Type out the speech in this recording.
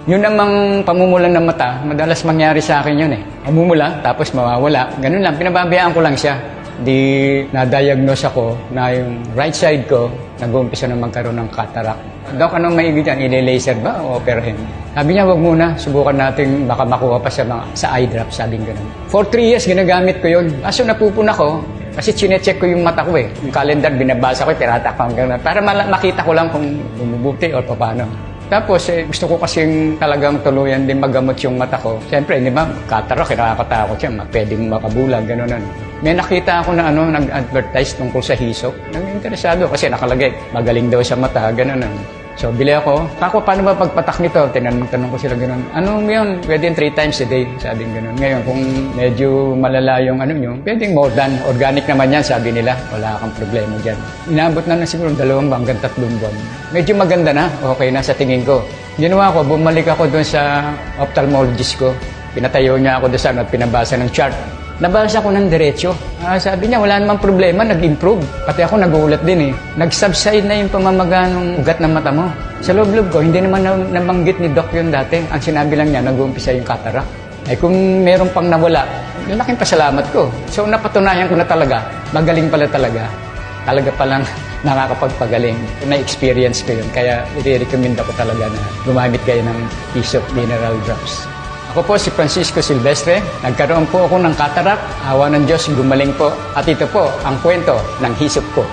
Yun namang pamumulan ng mata, madalas mangyari sa akin yun eh. Pamumula, tapos mawawala. Ganun lang, pinababayaan ko lang siya. Di na-diagnose ako na yung right side ko, nag-uumpisa na magkaroon ng cataract. Dok, anong maigi dyan? Ile-laser ba o operahin? Sabi niya, wag muna. Subukan natin baka makuha pa sa eye drop, sabing ganun. For 3 years, ginagamit ko yun. Kaso napupuna ko, kasi chinecheck ko yung mata ko eh. Yung calendar, binabasa ko, tinatakpan ko. Para makita ko lang kung bumubuti o paano. Tapos, gusto ko kasing talagang tuluyan din magamot yung mata ko. Siyempre, di ba, cataract, kinakatakot siya, pwedeng makabulag, gano'n. May nakita ako na nag-advertise tungkol sa hisok. Nag-interesado kasi nakalagay, magaling daw sa mata, gano'n. So, bili ako. Kako, paano ba pagpatak nito? Tinanong ko sila gano'n. Ano yun? Pwedeng 3 times a day, sabing gano'n. Ngayon, kung medyo malala yung nyo, pwedeng more than. Organic naman yan, sabi nila. Wala kang problema dyan. Inabot na siguro 2 hanggang 3 buwan. Medyo maganda na. Okay na sa tingin ko. Ginawa ko, bumalik ako doon sa ophthalmologist ko. Pinatayo niya ako doon at pinabasa ng chart. Nabasa ko ng diretso. Sabi niya, wala namang problema, nag-improve. Pati ako nagulat din eh. Nag-subside na yung pamamaga ng ugat ng mata mo. Sa loob-loob ko, hindi naman nabanggit ni Doc yun dati. Ang sinabi lang niya, nag-uumpisa yung cataract. Kung meron pang nawala, laking pasalamat ko. So napatunayan ko na talaga, magaling pala talaga. Talaga palang nakakapagpagaling. Na-experience ko yun. Kaya i-recommend ako talaga na gumamit kayo ng Hisop Mineral Drops. Ako po si Francisco Silvestre. Nagkaroon po ako ng cataract. Awa ng Diyos, gumaling po. At ito po ang kwento ng hisop ko.